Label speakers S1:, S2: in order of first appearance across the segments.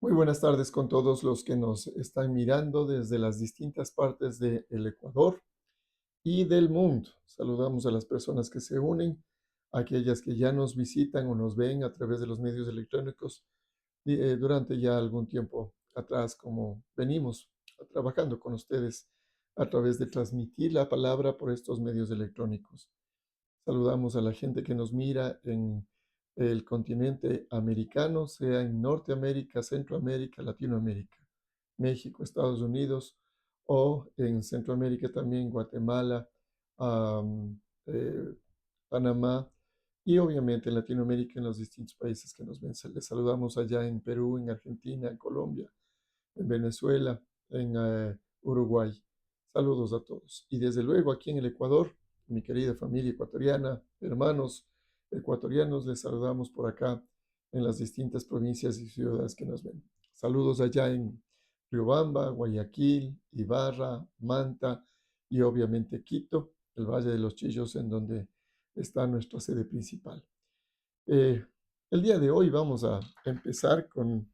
S1: Muy buenas tardes con todos los que nos están mirando desde las distintas partes del Ecuador y del mundo. Saludamos a las personas que se unen, a aquellas que ya nos visitan o nos ven a través de los medios electrónicos durante ya algún tiempo atrás, como venimos trabajando con ustedes a través de transmitir la palabra por estos medios electrónicos. Saludamos a la gente que nos mira en el continente americano, sea en Norteamérica, Centroamérica, Latinoamérica, México, Estados Unidos, o en Centroamérica también, Guatemala, am, eh, Panamá, y obviamente en Latinoamérica, en los distintos países que nos ven. Les saludamos allá en Perú, en Argentina, en Colombia, en Venezuela, en Uruguay. Saludos a todos. Y desde luego aquí en el Ecuador, mi querida familia ecuatoriana, hermanos ecuatorianos, les saludamos por acá en las distintas provincias y ciudades que nos ven. Saludos allá en Riobamba, Guayaquil, Ibarra, Manta y obviamente Quito, el Valle de los Chillos, en donde está nuestra sede principal. Eh, el día de hoy vamos a empezar con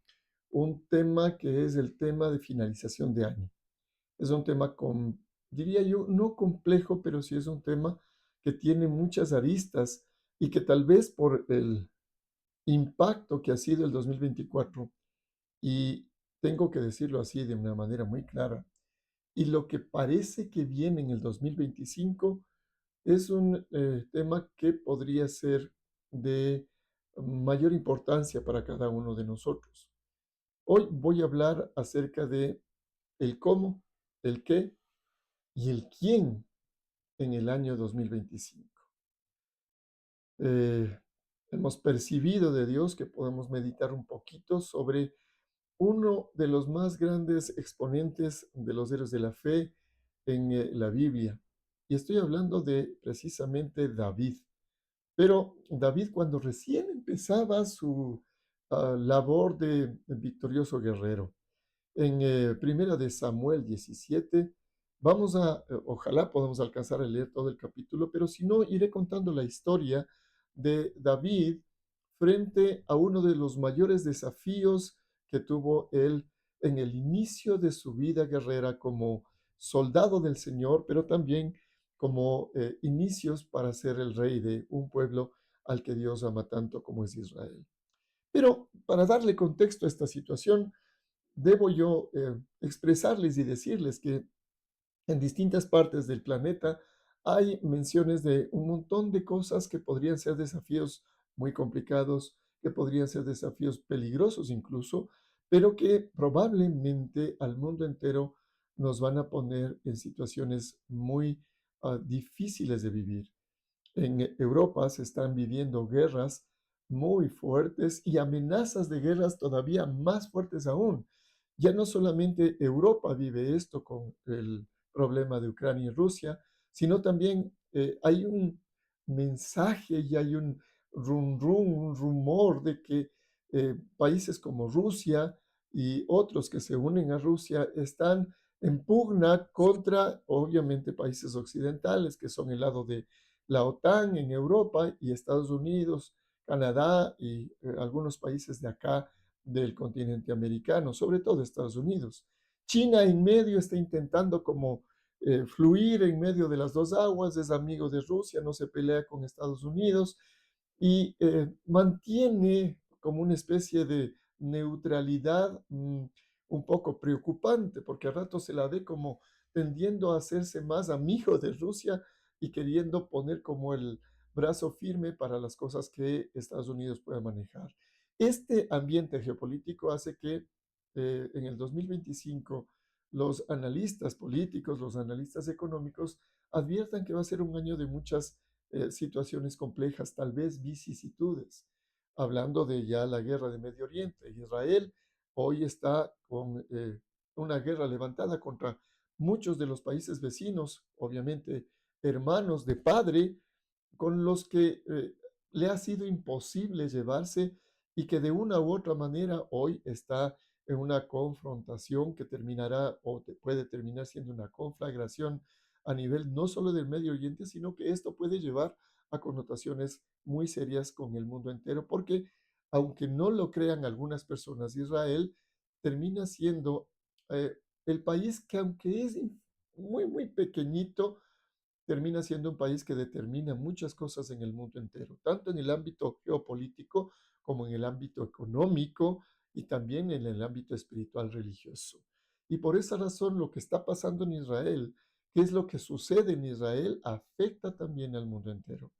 S1: un tema que es el tema de finalización de año. Es un tema diría yo, no complejo, pero sí es un tema que tiene muchas aristas y que tal vez por el impacto que ha sido el 2024, y tengo que decirlo así de una manera muy clara, y lo que parece que viene en el 2025, es un tema que podría ser de mayor importancia para cada uno de nosotros. Hoy voy a hablar acerca de el cómo, el qué y el quién en el año 2025. Eh, Hemos percibido de Dios que podemos meditar un poquito sobre uno de los más grandes exponentes de los héroes de la fe en la Biblia. Y estoy hablando de precisamente David. Pero David, cuando recién empezaba su labor de victorioso guerrero, en Primera de Samuel 17, ojalá podamos alcanzar a leer todo el capítulo, pero si no, iré contando la historia de David frente a uno de los mayores desafíos que tuvo él en el inicio de su vida guerrera como soldado del Señor, pero también como inicios para ser el rey de un pueblo al que Dios ama tanto como es Israel. Pero para darle contexto a esta situación, debo yo expresarles y decirles que en distintas partes del planeta hay menciones de un montón de cosas que podrían ser desafíos muy complicados, que podrían ser desafíos peligrosos incluso, pero que probablemente al mundo entero nos van a poner en situaciones muy difíciles de vivir. En Europa se están viviendo guerras muy fuertes y amenazas de guerras todavía más fuertes aún. Ya no solamente Europa vive esto con el problema de Ucrania y Rusia, sino también hay un mensaje y hay un un rumor de que países como Rusia y otros que se unen a Rusia están en pugna contra, obviamente, países occidentales que son el lado de la OTAN en Europa y Estados Unidos, Canadá y algunos países de acá del continente americano, sobre todo Estados Unidos. China en medio está intentando como fluir en medio de las dos aguas, es amigo de Rusia, no se pelea con Estados Unidos y mantiene como una especie de neutralidad un poco preocupante, porque a rato se la ve como tendiendo a hacerse más amigo de Rusia y queriendo poner como el brazo firme para las cosas que Estados Unidos pueda manejar. Este ambiente geopolítico hace que en el 2025 los analistas políticos, los analistas económicos adviertan que va a ser un año de muchas situaciones complejas, tal vez vicisitudes. Hablando de ya la guerra de Medio Oriente, Israel hoy está con una guerra levantada contra muchos de los países vecinos, obviamente hermanos de padre, con los que le ha sido imposible llevarse y que de una u otra manera hoy está en una confrontación que terminará puede terminar siendo una conflagración a nivel no solo del Medio Oriente, sino que esto puede llevar a connotaciones muy serias con el mundo entero, porque aunque no lo crean algunas personas, Israel termina siendo eh, el país que aunque es muy, muy pequeñito, termina siendo un país que determina muchas cosas en el mundo entero, tanto en el ámbito geopolítico como en el ámbito económico y también en el ámbito espiritual religioso. Y por esa razón lo que está pasando en Israel, qué es lo que sucede en Israel, afecta también al mundo entero.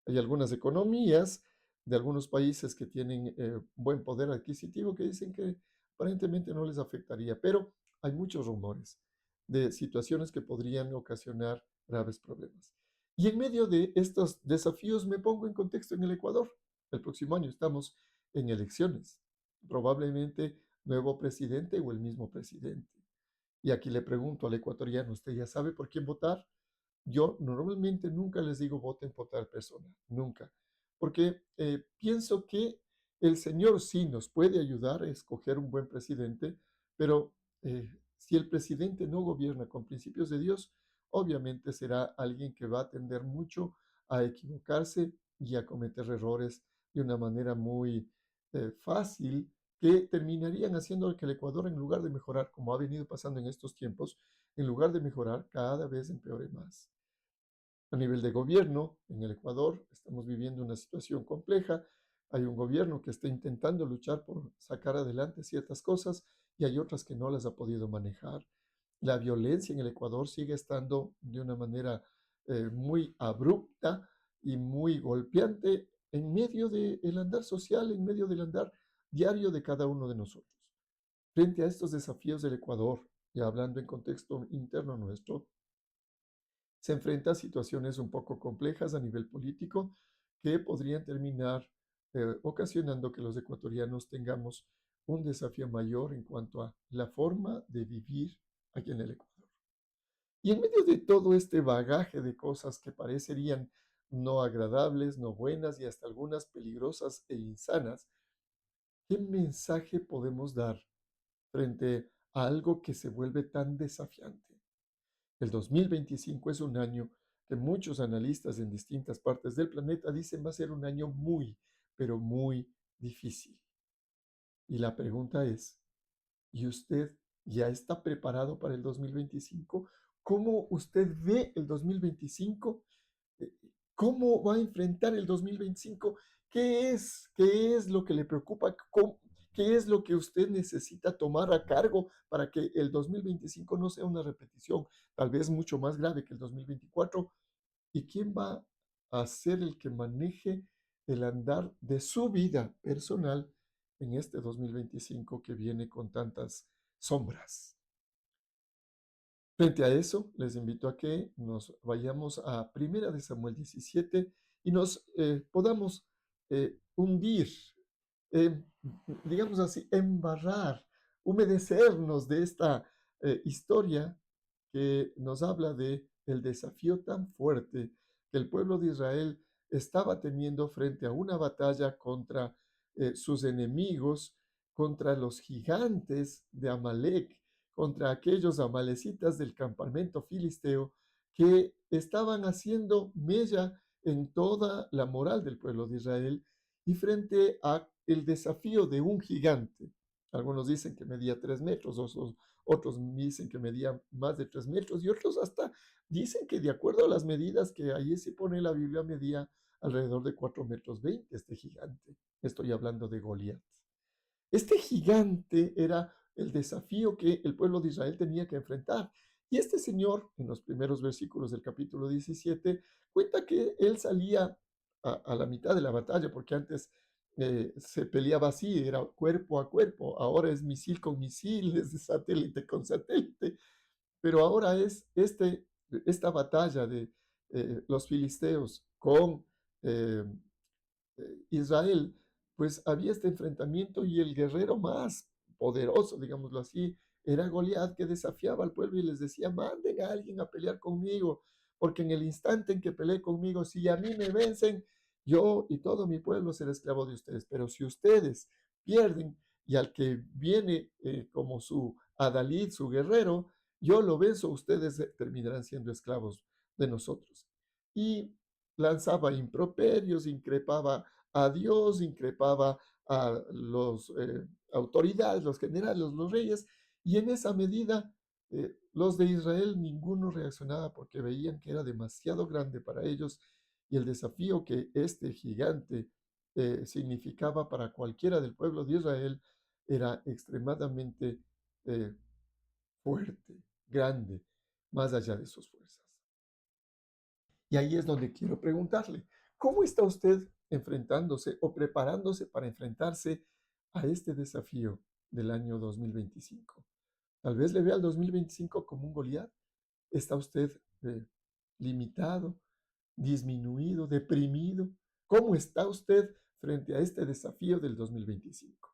S1: Hay algunas economías de algunos países que tienen buen poder adquisitivo que dicen que aparentemente no les afectaría, pero hay muchos rumores de situaciones que podrían ocasionar graves problemas. Y en medio de estos desafíos me pongo en contexto en el Ecuador. El próximo año estamos en elecciones, probablemente nuevo presidente o el mismo presidente. Y aquí le pregunto al ecuatoriano, ¿usted ya sabe por quién votar? Yo normalmente nunca les digo voten por tal persona, nunca, porque pienso que el Señor sí nos puede ayudar a escoger un buen presidente, pero si el presidente no gobierna con principios de Dios, obviamente será alguien que va a tender mucho a equivocarse y a cometer errores de una manera muy fácil que terminarían haciendo que el Ecuador, en lugar de mejorar, como ha venido pasando en estos tiempos, en lugar de mejorar, cada vez empeore más. A nivel de gobierno, en el Ecuador estamos viviendo una situación compleja. Hay un gobierno que está intentando luchar por sacar adelante ciertas cosas y hay otras que no las ha podido manejar. La violencia en el Ecuador sigue estando de una manera muy abrupta y muy golpeante en medio del andar social, en medio del andar diario de cada uno de nosotros. Frente a estos desafíos del Ecuador, y hablando en contexto interno nuestro, se enfrenta a situaciones un poco complejas a nivel político que podrían terminar ocasionando que los ecuatorianos tengamos un desafío mayor en cuanto a la forma de vivir aquí en el Ecuador. Y en medio de todo este bagaje de cosas que parecerían no agradables, no buenas y hasta algunas peligrosas e insanas, ¿qué mensaje podemos dar frente a algo que se vuelve tan desafiante? El 2025 es un año que muchos analistas en distintas partes del planeta dicen va a ser un año muy, pero muy difícil. Y la pregunta es, ¿y usted ya está preparado para el 2025? ¿Cómo usted ve el 2025? eh, ¿Cómo va a enfrentar el 2025? ¿Qué es lo que le preocupa? ¿Qué es lo que usted necesita tomar a cargo para que el 2025 no sea una repetición, tal vez mucho más grave que el 2024? ¿Y quién va a ser el que maneje el andar de su vida personal en este 2025 que viene con tantas sombras? Frente a eso, les invito a que nos vayamos a Primera de Samuel 17 y nos podamos hundir, eh, digamos así, embarrar, humedecernos de esta historia que nos habla de el desafío tan fuerte que el pueblo de Israel estaba teniendo frente a una batalla contra sus enemigos, contra los gigantes de Amalek, contra aquellos amalecitas del campamento filisteo que estaban haciendo mella en toda la moral del pueblo de Israel y frente a el desafío de un gigante. Algunos dicen que medía 3 metros, otros dicen que medía más de 3 metros y otros hasta dicen que de acuerdo a las medidas que ahí se pone en la Biblia medía alrededor de 4,20 m este gigante. Estoy hablando de Goliat. Este gigante era el desafío que el pueblo de Israel tenía que enfrentar. Y este señor, en los primeros versículos del capítulo 17, cuenta que él salía a la mitad de la batalla, porque antes se peleaba así, era cuerpo a cuerpo, ahora es misil con misil, es satélite con satélite, pero ahora es esta batalla de los filisteos con eh, Israel, pues había este enfrentamiento y el guerrero más poderoso, digámoslo así, era Goliat, que desafiaba al pueblo y les decía, manden a alguien a pelear conmigo, porque en el instante en que pelee conmigo, si a mí me vencen, yo y todo mi pueblo será esclavo de ustedes, pero si ustedes pierden y al que viene como su adalid, su guerrero, yo lo venzo, ustedes terminarán siendo esclavos de nosotros. Y lanzaba improperios, increpaba a Dios, increpaba a los autoridades, los generales, los reyes, y en esa medida los de Israel ninguno reaccionaba porque veían que era demasiado grande para ellos y el desafío que este gigante significaba para cualquiera del pueblo de Israel era extremadamente eh, fuerte, grande, más allá de sus fuerzas. Y ahí es donde quiero preguntarle, ¿cómo está usted enfrentándose o preparándose para enfrentarse a este desafío del año 2025? Tal vez le vea al 2025 como un Goliat. ¿Está usted limitado, disminuido, deprimido? ¿Cómo está usted frente a este desafío del 2025?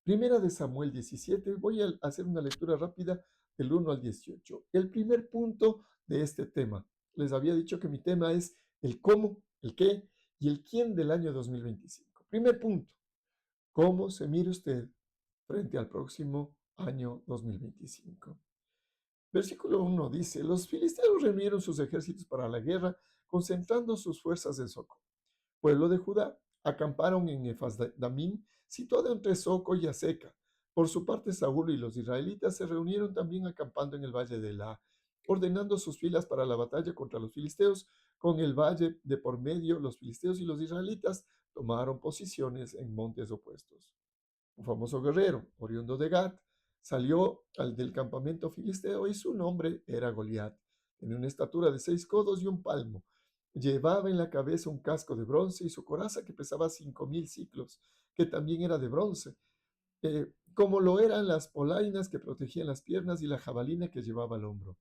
S1: Primera de Samuel 17, voy a hacer una lectura rápida del 1 al 18. El primer punto de este tema. Les había dicho que mi tema es el cómo, el qué y el quién del año 2025. Primer punto, ¿cómo se mire usted frente al próximo año 2025? Versículo 1 dice, los filisteos reunieron sus ejércitos para la guerra, concentrando sus fuerzas en Soco, pueblo de Judá, acamparon en Efas-damín, situado entre Soco y Aseca. Por su parte, Saúl y los israelitas se reunieron también acampando en el valle de La, ordenando sus filas para la batalla contra los filisteos. Con el valle de por medio, los filisteos y los israelitas tomaron posiciones en montes opuestos. Un famoso guerrero, oriundo de Gat, salió al del campamento filisteo y su nombre era Goliat. Tenía una estatura de 6 codos y un palmo. Llevaba en la cabeza un casco de bronce y su coraza que pesaba 5000 siclos, que también era de bronce, como lo eran las polainas que protegían las piernas y la jabalina que llevaba al hombro.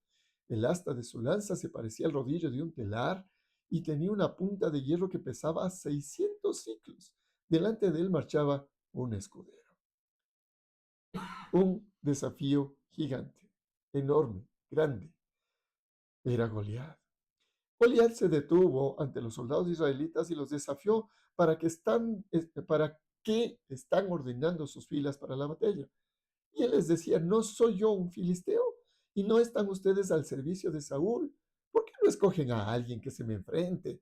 S1: El asta de su lanza se parecía al rodillo de un telar y tenía una punta de hierro que pesaba 600 siclos. Delante de él marchaba un escudero. Un desafío gigante, enorme, grande. Era Goliat. Goliat se detuvo ante los soldados israelitas y los desafió para que están ordenando sus filas para la batalla. Y él les decía, ¿no soy yo un filisteo? ¿Y no están ustedes al servicio de Saúl? ¿Por qué no escogen a alguien que se me enfrente?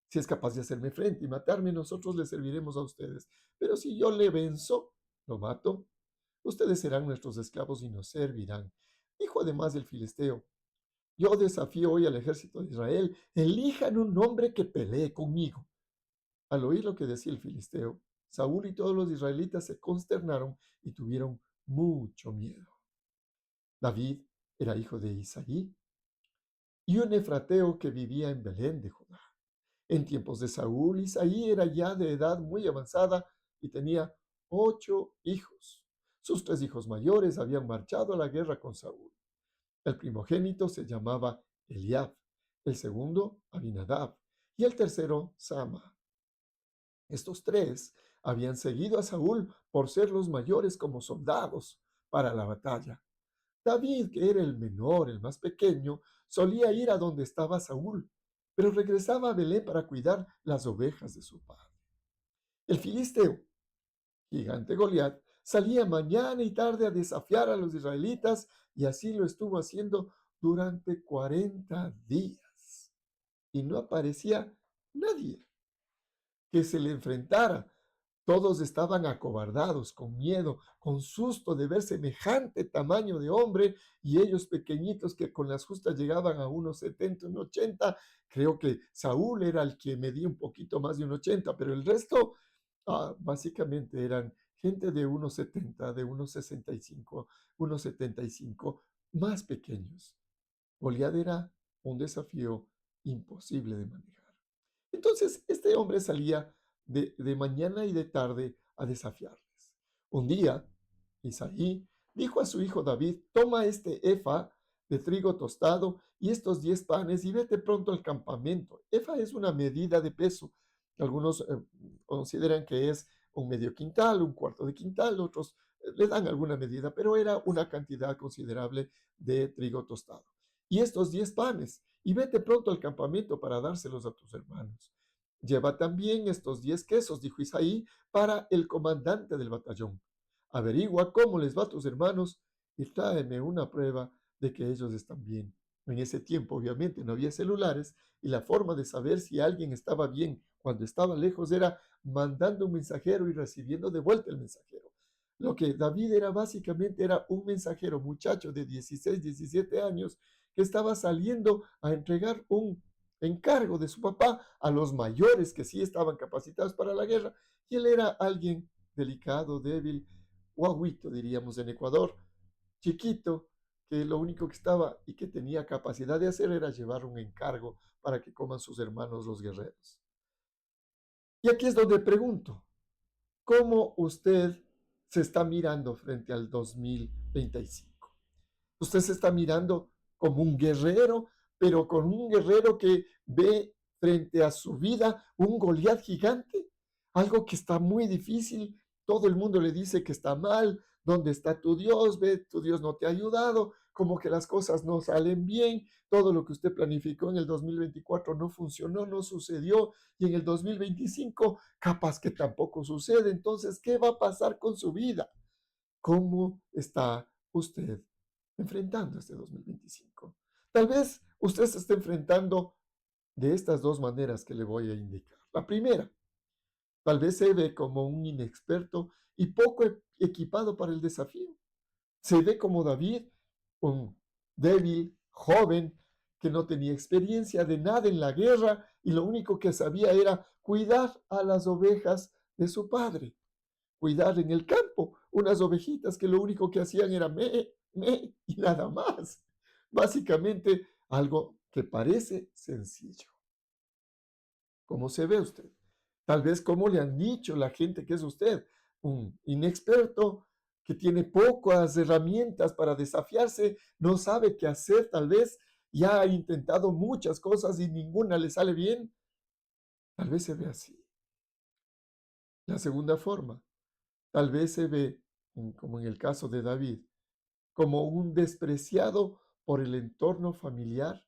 S1: Si es capaz de hacerme frente y matarme, nosotros le serviremos a ustedes. Pero si yo le venzo, lo mato, ustedes serán nuestros esclavos y nos servirán. Dijo además el filisteo, yo desafío hoy al ejército de Israel, elijan un hombre que pelee conmigo. Al oír lo que decía el filisteo, Saúl y todos los israelitas se consternaron y tuvieron mucho miedo. David era hijo de Isaí y un efrateo que vivía en Belén de Judá. En tiempos de Saúl, Isaí era ya de edad muy avanzada y tenía 8 hijos. Sus 3 hijos mayores habían marchado a la guerra con Saúl. El primogénito se llamaba Eliab, el segundo Abinadab y el tercero Sama. Estos 3 habían seguido a Saúl por ser los mayores como soldados para la batalla. David, que era el menor, el más pequeño, solía ir a donde estaba Saúl, pero regresaba a Belén para cuidar las ovejas de su padre. El filisteo, gigante Goliat, salía mañana y tarde a desafiar a los israelitas y así lo estuvo haciendo durante 40 días. Y no aparecía nadie que se le enfrentara. Todos estaban acobardados, con miedo, con susto de ver semejante tamaño de hombre y ellos pequeñitos que con las justas llegaban a unos 70, unos 80. Creo que Saúl era el que medía un poquito más de un 80, pero el resto básicamente eran gente de unos 70, de unos 65, unos 75, más pequeños. Goliat era un desafío imposible de manejar. Entonces, este hombre salía de mañana y de tarde a desafiarles. Un día, Isaí dijo a su hijo David, toma este efa de trigo tostado y estos 10 panes y vete pronto al campamento. Efa es una medida de peso. Algunos consideran que es un medio quintal, un cuarto de quintal, otros le dan alguna medida, pero era una cantidad considerable de trigo tostado. Y estos 10 panes, y vete pronto al campamento para dárselos a tus hermanos. Lleva también estos 10 quesos, dijo Isaí, para el comandante del batallón. Averigua cómo les va a tus hermanos y tráeme una prueba de que ellos están bien. En ese tiempo, obviamente, no había celulares y la forma de saber si alguien estaba bien cuando estaba lejos era mandando un mensajero y recibiendo de vuelta el mensajero. Lo que David era básicamente era un mensajero, muchacho de 16, 17 años, que estaba saliendo a entregar un encargo de su papá a los mayores que sí estaban capacitados para la guerra, y él era alguien delicado, débil, guaguito, diríamos en Ecuador, chiquito, que lo único que estaba y que tenía capacidad de hacer era llevar un encargo para que coman sus hermanos los guerreros. Y aquí es donde pregunto, ¿cómo usted se está mirando frente al 2025? Usted se está mirando como un guerrero, pero con un guerrero que ve frente a su vida un Goliat gigante, algo que está muy difícil. Todo el mundo le dice que está mal. ¿Dónde está tu Dios? Ve, tu Dios no te ha ayudado, como que las cosas no salen bien, todo lo que usted planificó en el 2024 no funcionó, no sucedió, y en el 2025 capaz que tampoco sucede. Entonces, ¿qué va a pasar con su vida? ¿Cómo está usted enfrentando este 2025? Tal vez usted se esté enfrentando de estas dos maneras que le voy a indicar. La primera, tal vez se ve como un inexperto y poco equipado para el desafío. Se ve como David, un débil, joven, que no tenía experiencia de nada en la guerra y lo único que sabía era cuidar a las ovejas de su padre, cuidar en el campo unas ovejitas que lo único que hacían era me y nada más. Básicamente algo que parece sencillo. ¿Cómo se ve usted? Tal vez como le han dicho la gente que es usted, un inexperto que tiene pocas herramientas para desafiarse, no sabe qué hacer, tal vez ya ha intentado muchas cosas y ninguna le sale bien. Tal vez se ve así. La segunda forma, tal vez se ve, como en el caso de David, como un despreciado por el entorno familiar,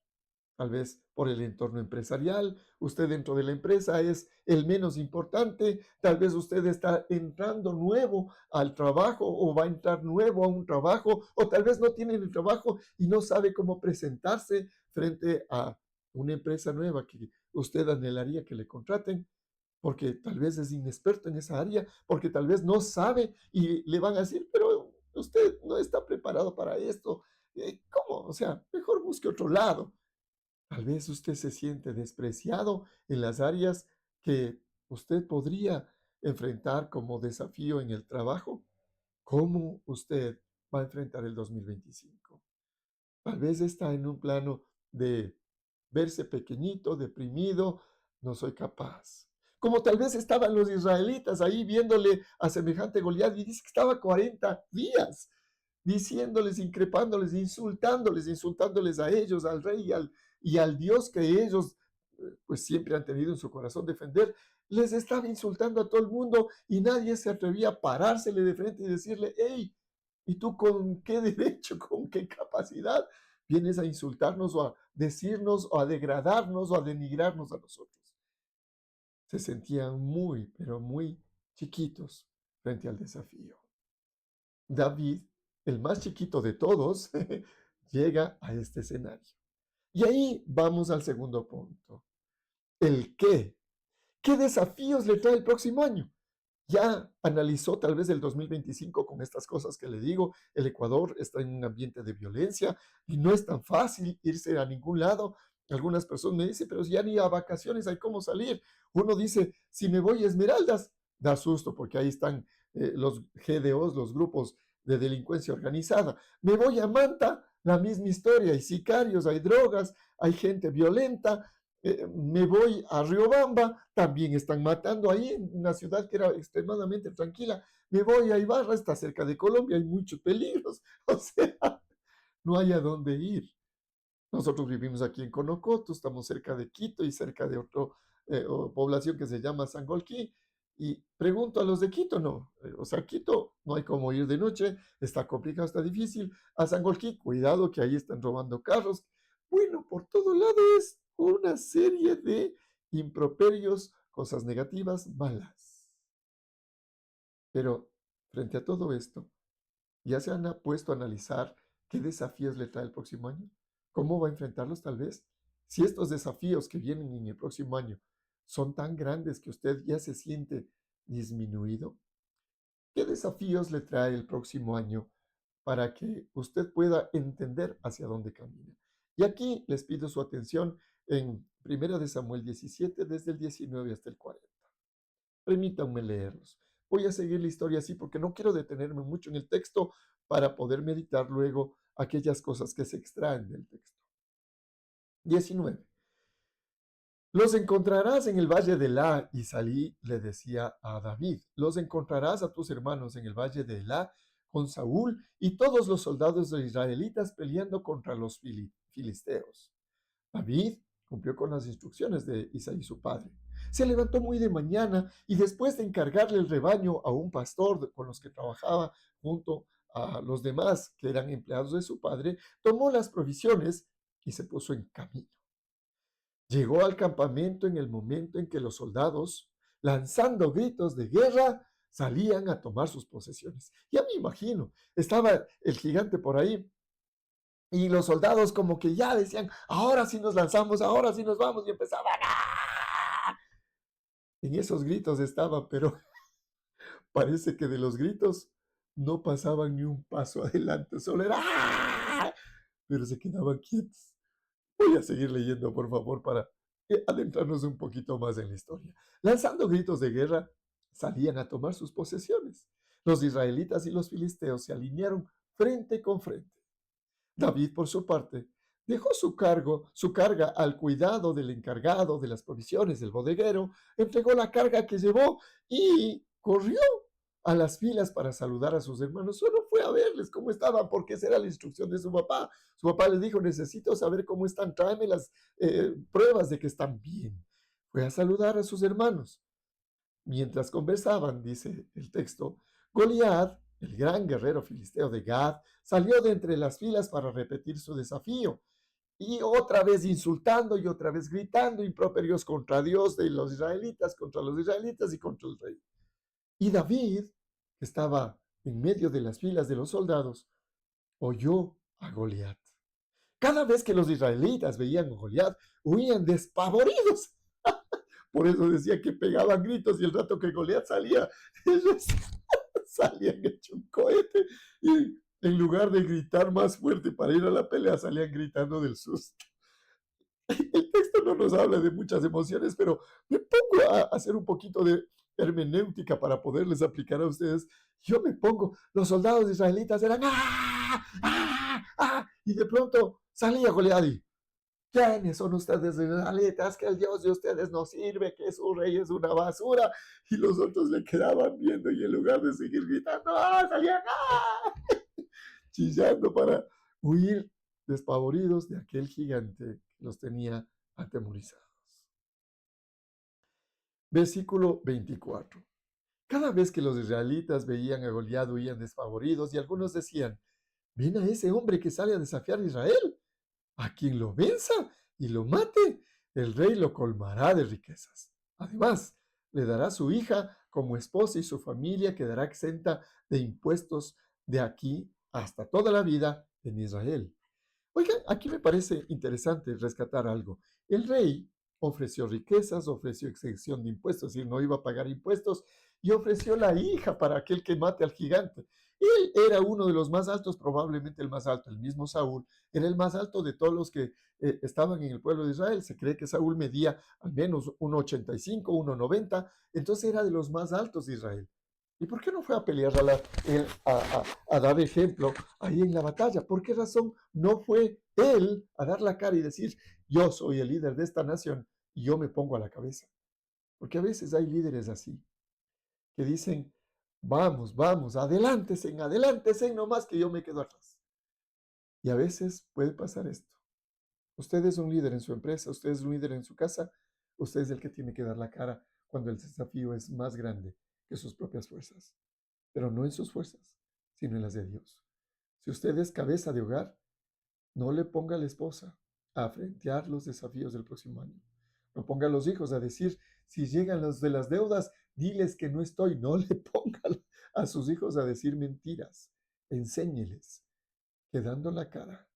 S1: tal vez por el entorno empresarial. Usted dentro de la empresa es el menos importante, tal vez usted está entrando nuevo al trabajo o va a entrar nuevo a un trabajo, o tal vez no tiene el trabajo y no sabe cómo presentarse frente a una empresa nueva que usted anhelaría que le contraten, porque tal vez es inexperto en esa área, porque tal vez no sabe y le van a decir, pero usted no está preparado para esto. ¿Cómo? O sea, mejor busque otro lado. Tal vez usted se siente despreciado en las áreas que usted podría enfrentar como desafío en el trabajo. ¿Cómo usted va a enfrentar el 2025? Tal vez está en un plano de verse pequeñito, deprimido, no soy capaz. Como tal vez estaban los israelitas ahí viéndole a semejante Goliat y dice que estaba 40 días diciéndoles, increpándoles, insultándoles a ellos, al rey y al Dios que ellos pues siempre han tenido en su corazón defender, les estaba insultando a todo el mundo y nadie se atrevía a parársele de frente y decirle, hey, ¿y tú con qué derecho, con qué capacidad vienes a insultarnos o a decirnos o a degradarnos o a denigrarnos a nosotros? Se sentían muy, pero muy chiquitos frente al desafío. David, el más chiquito de todos, llega a este escenario. Y ahí vamos al segundo punto. El qué. ¿Qué desafíos le trae el próximo año? Ya analizó tal vez el 2025 con estas cosas que le digo. El Ecuador está en un ambiente de violencia y no es tan fácil irse a ningún lado. Algunas personas me dicen, pero si ya ni a vacaciones hay cómo salir. Uno dice, si me voy a Esmeraldas, da susto porque ahí están los GDOs, los grupos de delincuencia organizada. Me voy a Manta, la misma historia. Hay sicarios, hay drogas, hay gente violenta. Me voy a Riobamba, también están matando ahí en una ciudad que era extremadamente tranquila. Me voy a Ibarra, está cerca de Colombia, hay muchos peligros. O sea, no hay a dónde ir. Nosotros vivimos aquí en Conocoto, estamos cerca de Quito y cerca de otra población que se llama Sangolquí. Y pregunto a los de Quito, no. O sea, Quito no hay cómo ir de noche, está complicado, está difícil. A Sangolquí, cuidado que ahí están robando carros. Bueno, por todo lado es una serie de improperios cosas negativas, malas. Pero frente a todo esto, ¿ya se han puesto a analizar qué desafíos le trae el próximo año? ¿Cómo va a enfrentarlos tal vez? Si estos desafíos que vienen en el próximo año son tan grandes que usted ya se siente disminuido, ¿qué desafíos le trae el próximo año para que usted pueda entender hacia dónde camina? Y aquí les pido su atención en 1 Samuel 17, desde el 19 hasta el 40. Permítanme leerlos. Voy a seguir la historia así porque no quiero detenerme mucho en el texto para poder meditar luego aquellas cosas que se extraen del texto. 19. Los encontrarás en el valle de Elá, y Salí le decía a David, los encontrarás a tus hermanos en el valle de Elá con Saúl y todos los soldados de israelitas peleando contra los filisteos. David cumplió con las instrucciones de Isaí su padre. Se levantó muy de mañana y después de encargarle el rebaño a un pastor con los que trabajaba junto a los demás que eran empleados de su padre, tomó las provisiones y se puso en camino. Llegó al campamento en el momento en que los soldados, lanzando gritos de guerra, salían a tomar sus posesiones. Ya me imagino, estaba el gigante por ahí y los soldados como que ya decían, ahora sí nos lanzamos, ahora sí nos vamos, y empezaban, ¡ah! En esos gritos estaban, pero parece que de los gritos no pasaban ni un paso adelante, solo era, ¡ah! Pero se quedaban quietos. Voy a seguir leyendo, por favor, para adentrarnos un poquito más en la historia. Lanzando gritos de guerra, salían a tomar sus posesiones. Los israelitas y los filisteos se alinearon frente con frente. David, por su parte, dejó su carga al cuidado del encargado de las provisiones del bodeguero, entregó la carga que llevó y corrió a las filas para saludar a sus hermanos. Solo fue a verles cómo estaban, porque esa era la instrucción de su papá. Su papá le dijo, necesito saber cómo están, tráeme las pruebas de que están bien. Fue a saludar a sus hermanos. Mientras conversaban, dice el texto, Goliat, el gran guerrero filisteo de Gad, salió de entre las filas para repetir su desafío. Y otra vez insultando y otra vez gritando improperios contra Dios de los israelitas, contra los israelitas y contra el rey. Y David, que estaba en medio de las filas de los soldados, oyó a Goliat. Cada vez que los israelitas veían a Goliat, huían despavoridos. Por eso decía que pegaban gritos y el rato que Goliat salía, ellos salían hecho un cohete y en lugar de gritar más fuerte para ir a la pelea, salían gritando del susto. El texto no nos habla de muchas emociones, pero me pongo a hacer un poquito de hermenéutica para poderles aplicar a ustedes. Yo me pongo, los soldados israelitas eran ¡ah! ¡ah! ¡ah! Y de pronto salía Goliat y ¿quiénes son ustedes israelitas? Que el Dios de ustedes no sirve, que su rey es una basura. Y los otros le quedaban viendo y en lugar de seguir gritando, ¡ah! Salían ¡ah! chillando para huir despavoridos de aquel gigante que los tenía atemorizados. Versículo 24. Cada vez que los israelitas veían a Goliat huían despavoridos y algunos decían, ven a ese hombre que sale a desafiar a Israel. A quien lo venza y lo mate, el rey lo colmará de riquezas. Además, le dará su hija como esposa y su familia quedará exenta de impuestos de aquí hasta toda la vida en Israel. Oigan, aquí me parece interesante rescatar algo. El rey ofreció riquezas, ofreció exención de impuestos, es decir, no iba a pagar impuestos, y ofreció la hija para aquel que mate al gigante. Él era uno de los más altos, probablemente el más alto, el mismo Saúl, era el más alto de todos los que estaban en el pueblo de Israel. Se cree que Saúl medía al menos 1,85, 1,90, entonces era de los más altos de Israel. ¿Y por qué no fue a pelear a dar ejemplo ahí en la batalla? ¿Por qué razón no fue él a dar la cara y decir, yo soy el líder de esta nación y yo me pongo a la cabeza? Porque a veces hay líderes así, que dicen, vamos, vamos, adelántense nomás que yo me quedo atrás. Y a veces puede pasar esto. Usted es un líder en su empresa, usted es un líder en su casa, usted es el que tiene que dar la cara cuando el desafío es más grande que sus propias fuerzas. Pero no en sus fuerzas, sino en las de Dios. Si usted es cabeza de hogar, no le ponga a la esposa a frentear los desafíos del próximo año. No ponga a los hijos a decir, Si llegan los de las deudas, diles que no estoy. No le pongan a sus hijos a decir mentiras. Enséñeles que dando la cara,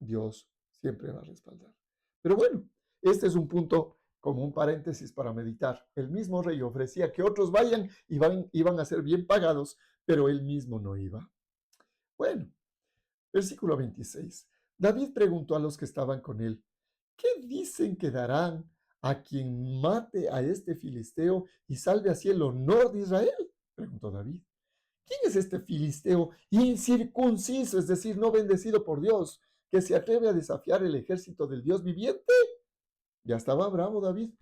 S1: Dios siempre va a respaldar. Pero bueno, este es un punto como un paréntesis para meditar. El mismo rey ofrecía que otros vayan y iban a ser bien pagados, pero él mismo no iba. Bueno, versículo 26. David preguntó a los que estaban con él, ¿qué dicen que darán a quien mate a este filisteo y salve así el honor de Israel? Preguntó David. ¿Quién es este filisteo incircunciso, es decir, no bendecido por Dios, que se atreve a desafiar el ejército del Dios viviente? Ya estaba bravo David.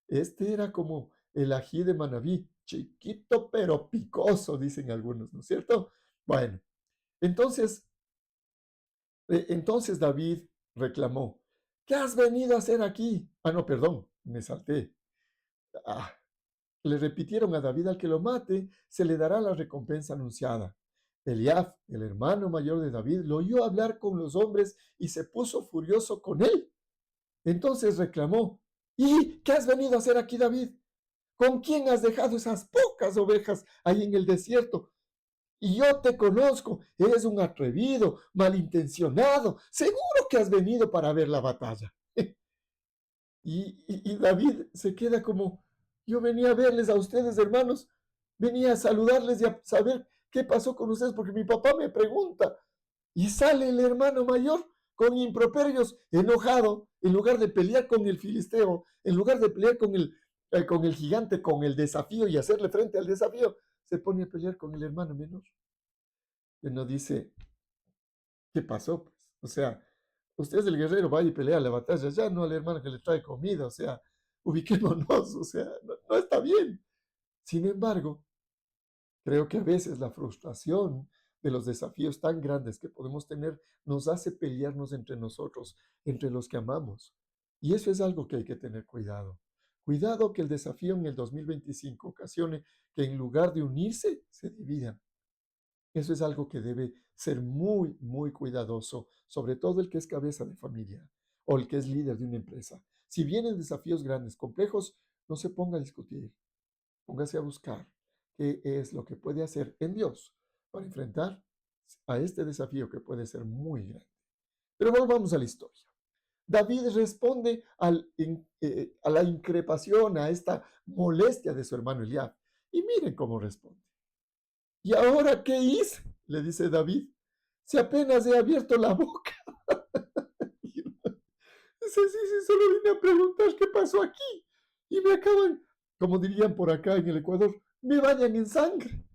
S1: Este era como el ají de Manabí, chiquito pero picoso, dicen algunos, ¿no es cierto? Bueno, entonces, entonces David reclamó, ¿qué has venido a hacer aquí? Ah, no, perdón, me salté. Ah, le repitieron a David, al que lo mate, se le dará la recompensa anunciada. Eliab, el hermano mayor de David, lo oyó hablar con los hombres y se puso furioso con él. Entonces reclamó, ¿y qué has venido a hacer aquí, David? ¿Con quién has dejado esas pocas ovejas ahí en el desierto? Y yo te conozco, eres un atrevido, malintencionado, seguro que has venido para ver la batalla. Y David se queda como, yo venía a verles a ustedes, hermanos, venía a saludarles y a saber qué pasó con ustedes, porque mi papá me pregunta. Y sale el hermano mayor con improperios, enojado, en lugar de pelear con el filisteo, en lugar de pelear con el gigante, con el desafío y hacerle frente al desafío, se pone a pelear con el hermano menor. Y no dice, ¿qué pasó? Pues, o sea, usted es el guerrero, vaya y pelea la batalla, ya no al hermano que le trae comida, o sea, ubiquémonos, o sea, no está bien. Sin embargo, creo que a veces la frustración de los desafíos tan grandes que podemos tener nos hace pelearnos entre nosotros, entre los que amamos. Y eso es algo que hay que tener cuidado. Cuidado que el desafío en el 2025 ocasione que en lugar de unirse, se dividan. Eso es algo que debe ser muy, muy cuidadoso, sobre todo el que es cabeza de familia o el que es líder de una empresa. Si vienen desafíos grandes, complejos, no se ponga a discutir, póngase a buscar qué es lo que puede hacer en Dios para enfrentar a este desafío que puede ser muy grande. Pero volvamos a la historia. David responde a la increpación, a esta molestia de su hermano Eliab. Y miren cómo responde. ¿Y ahora qué hice? Le dice David. Si apenas he abierto la boca. Dice, sí, sí, solo vine a preguntar qué pasó aquí. Y me acaban, como dirían por acá en el Ecuador, me bañan en sangre.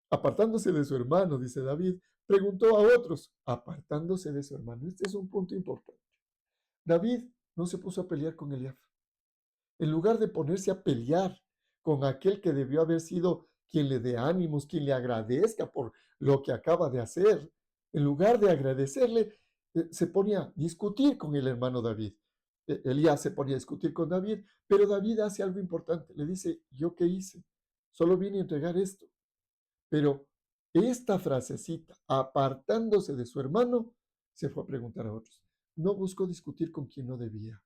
S1: Apartándose de su hermano, dice David, preguntó a otros, apartándose de su hermano. Este es un punto importante. David no se puso a pelear con Eliab. En lugar de ponerse a pelear con aquel que debió haber sido quien le dé ánimos, quien le agradezca por lo que acaba de hacer, en lugar de agradecerle, se ponía a discutir con el hermano David. Elías se ponía a discutir con David, pero David hace algo importante. Le dice, ¿yo qué hice? Solo vine a entregar esto. Pero esta frasecita, apartándose de su hermano, se fue a preguntar a otros. No buscó discutir con quien no debía.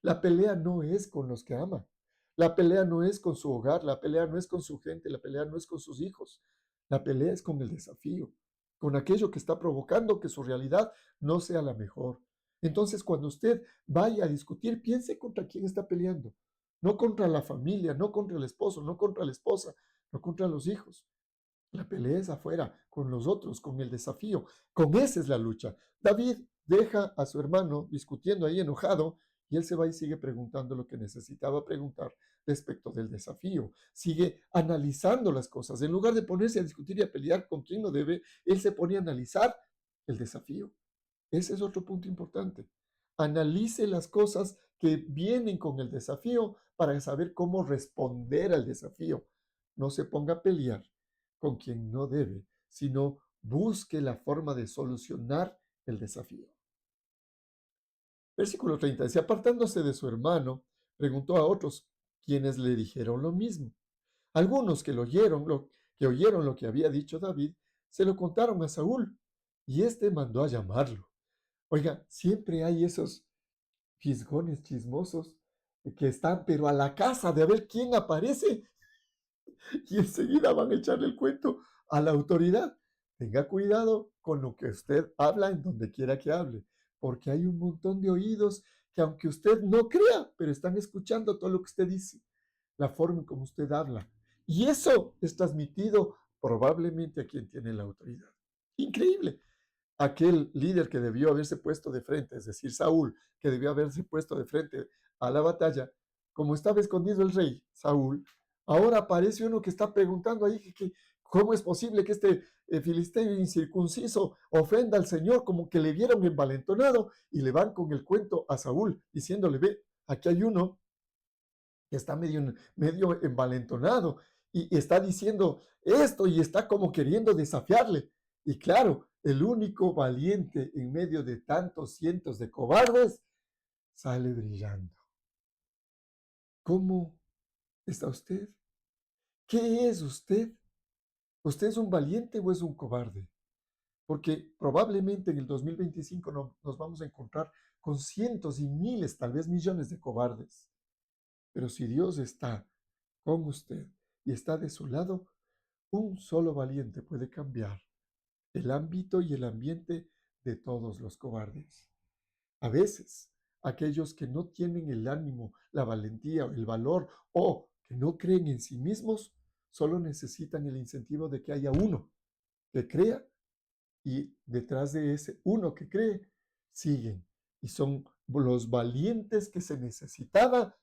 S1: La pelea no es con los que ama. La pelea no es con su hogar, la pelea no es con su gente, la pelea no es con sus hijos. La pelea es con el desafío, con aquello que está provocando que su realidad no sea la mejor. Entonces, cuando usted vaya a discutir, piense contra quién está peleando. No contra la familia, no contra el esposo, no contra la esposa, no contra los hijos. La pelea es afuera, con los otros, con el desafío. Con esa es la lucha. David deja a su hermano discutiendo ahí enojado y él se va y sigue preguntando lo que necesitaba preguntar respecto del desafío. Sigue analizando las cosas. En lugar de ponerse a discutir y a pelear con quien no debe, él se pone a analizar el desafío. Ese es otro punto importante. Analice las cosas que vienen con el desafío para saber cómo responder al desafío. No se ponga a pelear con quien no debe, sino busque la forma de solucionar el desafío. Versículo 30. Si apartándose de su hermano, preguntó a otros, quienes le dijeron lo mismo. Algunos que oyeron lo que había dicho David, se lo contaron a Saúl, y éste mandó a llamarlo. Oiga, siempre hay esos fisgones chismosos que están, pero a la casa de a ver quién aparece y enseguida van a echarle el cuento a la autoridad. Tenga cuidado con lo que usted habla en donde quiera que hable, porque hay un montón de oídos que aunque usted no crea, pero están escuchando todo lo que usted dice, la forma en como usted habla. Y eso es transmitido probablemente a quien tiene la autoridad. Increíble. Aquel líder que debió haberse puesto de frente, es decir, Saúl, que debió haberse puesto de frente a la batalla, como estaba escondido el rey Saúl, ahora aparece uno que está preguntando ahí cómo es posible que este filisteo incircunciso ofenda al Señor, como que le vieron envalentonado y le van con el cuento a Saúl, diciéndole, ve, aquí hay uno que está medio envalentonado y está diciendo esto y está como queriendo desafiarle. Y claro, el único valiente en medio de tantos cientos de cobardes sale brillando. ¿Cómo está usted? ¿Qué es usted? ¿Usted es un valiente o es un cobarde? Porque probablemente en el 2025 nos vamos a encontrar con cientos y miles, tal vez millones de cobardes. Pero si Dios está con usted y está de su lado, un solo valiente puede cambiar el ámbito y el ambiente de todos los cobardes. A veces, aquellos que no tienen el ánimo, la valentía o el valor o que no creen en sí mismos, solo necesitan el incentivo de que haya uno que crea y detrás de ese uno que cree, siguen. Y son los valientes que se necesitaba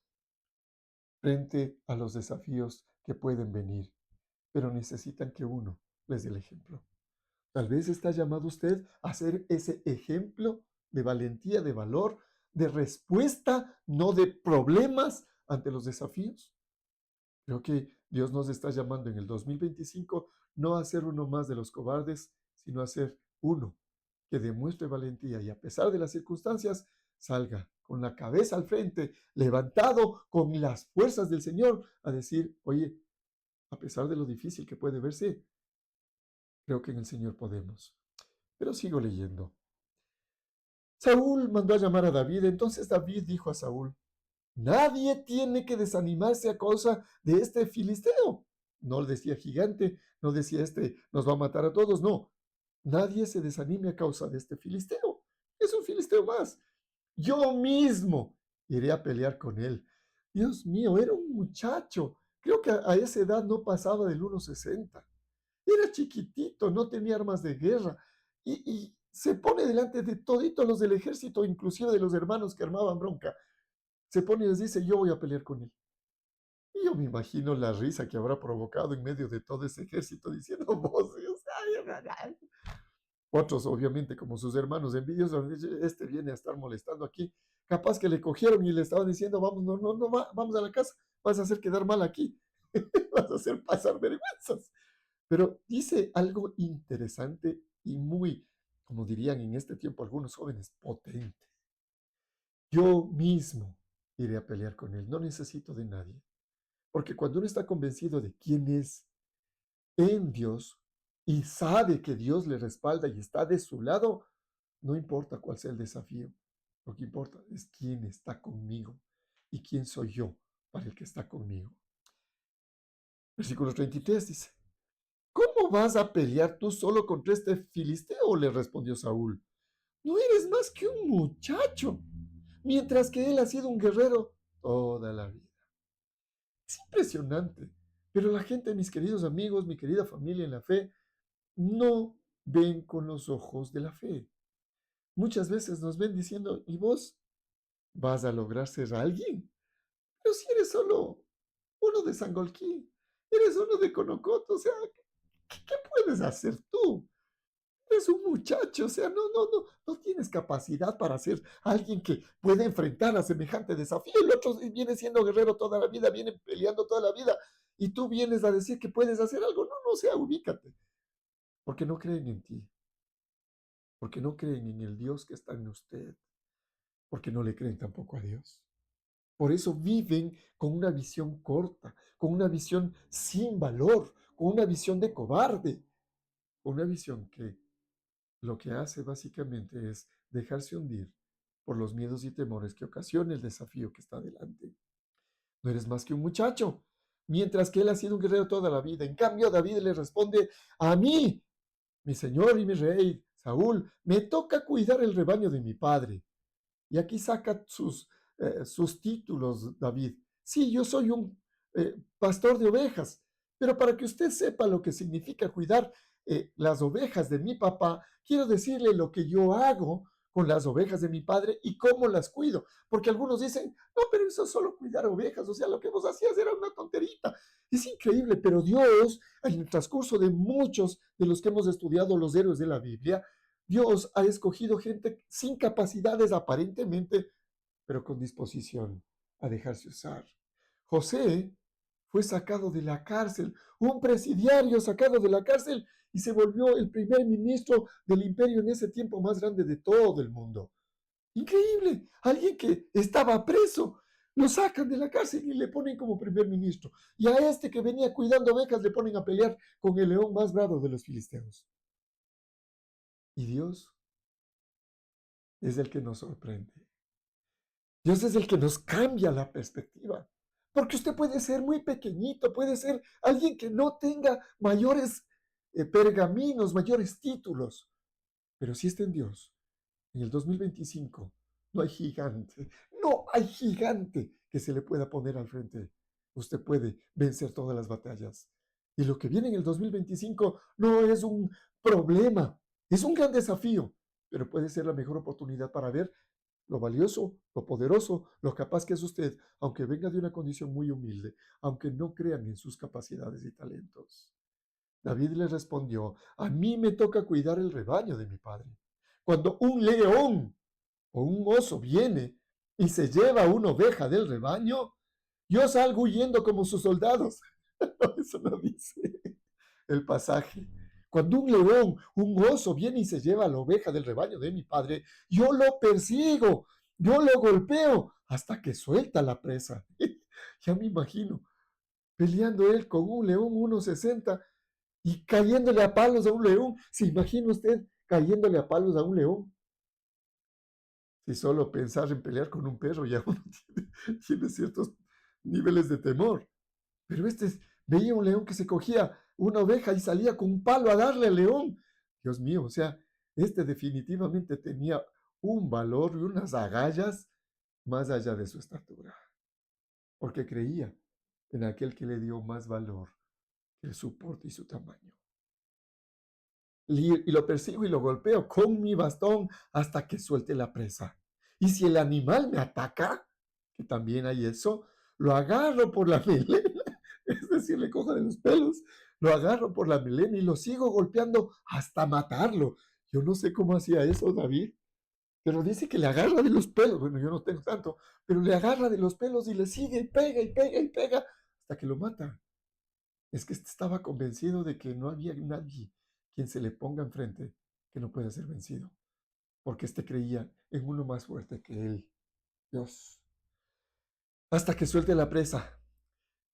S1: frente a los desafíos que pueden venir, pero necesitan que uno les dé el ejemplo. Tal vez está llamado usted a ser ese ejemplo de valentía, de valor, de respuesta, no de problemas ante los desafíos. Creo que Dios nos está llamando en el 2025 no a ser uno más de los cobardes, sino a ser uno que demuestre valentía y a pesar de las circunstancias, salga con la cabeza al frente, levantado con las fuerzas del Señor, a decir, oye, a pesar de lo difícil que puede verse, creo que en el Señor podemos. Pero sigo leyendo. Saúl mandó a llamar a David, entonces David dijo a Saúl, nadie tiene que desanimarse a causa de este filisteo. No decía gigante, no decía este nos va a matar a todos, no. Nadie se desanime a causa de este filisteo. Es un filisteo más. Yo mismo iré a pelear con él. Dios mío, era un muchacho. Creo que a esa edad no pasaba del 1,60. Era chiquitito, no tenía armas de guerra. Y se pone delante de toditos los del ejército, inclusive de los hermanos que armaban bronca. Se pone y les dice, yo voy a pelear con él. Y yo me imagino la risa que habrá provocado en medio de todo ese ejército diciendo voces. Otros, obviamente, como sus hermanos envidiosos, este viene a estar molestando aquí. Capaz que le cogieron y le estaban diciendo, vamos, no, no, no, vamos a la casa, vas a hacer quedar mal aquí, vas a hacer pasar vergüenzas. Pero dice algo interesante y muy, como dirían en este tiempo algunos jóvenes, potente. Yo mismo iré a pelear con él, no necesito de nadie. Porque cuando uno está convencido de quién es en Dios y sabe que Dios le respalda y está de su lado, no importa cuál sea el desafío. Lo que importa es quién está conmigo y quién soy yo para el que está conmigo. Versículo 33 dice, ¿cómo vas a pelear tú solo contra este filisteo? Le respondió Saúl. No eres más que un muchacho, mientras que él ha sido un guerrero toda la vida. Es impresionante, pero la gente, mis queridos amigos, mi querida familia en la fe, no ven con los ojos de la fe. Muchas veces nos ven diciendo, ¿y vos vas a lograr ser alguien? Pero si eres solo uno de Sangolquí, eres uno de Conocoto, o sea, ¿qué puedes hacer tú? Eres un muchacho, o sea, no tienes capacidad para ser alguien que puede enfrentar a semejante desafío. El otro viene siendo guerrero toda la vida, viene peleando toda la vida, y tú vienes a decir que puedes hacer algo. No, no, o sea, ubícate, porque no creen en ti, porque no creen en el Dios que está en usted, porque no le creen tampoco a Dios. Por eso viven con una visión corta, con una visión sin valor, con una visión de cobarde, con una visión que lo que hace básicamente es dejarse hundir por los miedos y temores que ocasiona el desafío que está delante. no eres más que un muchacho, mientras que él ha sido un guerrero toda la vida. En cambio, David le responde, a mí, mi señor y mi rey, Saúl, me toca cuidar el rebaño de mi padre. Y aquí saca sus títulos, David. Sí, yo soy un pastor de ovejas, pero para que usted sepa lo que significa cuidar las ovejas de mi papá, quiero decirle lo que yo hago con las ovejas de mi padre y cómo las cuido. Porque algunos dicen, no, pero eso es solo cuidar ovejas, o sea, lo que vos hacías era una tonterita. Es increíble, pero Dios, en el transcurso de muchos de los que hemos estudiado los héroes de la Biblia, Dios ha escogido gente sin capacidades aparentemente, pero con disposición a dejarse usar. José fue sacado de la cárcel, un presidiario sacado de la cárcel y se volvió el primer ministro del imperio en ese tiempo más grande de todo el mundo. Increíble, alguien que estaba preso, lo sacan de la cárcel y le ponen como primer ministro. Y a este que venía cuidando ovejas le ponen a pelear con el león más bravo de los filisteos. Y Dios es el que nos sorprende. Dios es el que nos cambia la perspectiva. Porque usted puede ser muy pequeñito, puede ser alguien que no tenga mayores pergaminos, mayores títulos. Pero si está en Dios, en el 2025, no hay gigante que se le pueda poner al frente. Usted puede vencer todas las batallas. Y lo que viene en el 2025 no es un problema, es un gran desafío, pero puede ser la mejor oportunidad para ver lo valioso, lo poderoso, lo capaz que es usted, aunque venga de una condición muy humilde, aunque no crean en sus capacidades y talentos. David le respondió, a mí me toca cuidar el rebaño de mi padre. Cuando un león o un oso viene y se lleva una oveja del rebaño, yo salgo huyendo como sus soldados. Eso no dice el pasaje. Cuando un león, un oso viene y se lleva la oveja del rebaño de mi padre, yo lo persigo, yo lo golpeo hasta que suelta la presa. Ya me imagino peleando él con un león 1,60 y cayéndole a palos a un león. ¿Se imagina usted cayéndole a palos a un león? Si solo pensar en pelear con un perro ya uno tiene ciertos niveles de temor. Pero veía un león que se cogía una oveja y salía con un palo a darle al león. Dios mío, o sea, definitivamente tenía un valor y unas agallas más allá de su estatura, porque creía en aquel que le dio más valor que su porte y su tamaño. Y lo persigo y lo golpeo con mi bastón hasta que suelte la presa. Y si el animal me ataca, que también hay eso, lo agarro por la melena, es decir, le cojo de los pelos, lo agarro por la melena y lo sigo golpeando hasta matarlo. Yo no sé cómo hacía eso David, pero dice que le agarra de los pelos. Bueno, yo no tengo tanto, pero le agarra de los pelos y le sigue y pega y pega y pega hasta que lo mata. Es que estaba convencido de que no había nadie quien se le ponga enfrente que no pueda ser vencido, porque creía en uno más fuerte que él, Dios, hasta que suelte la presa.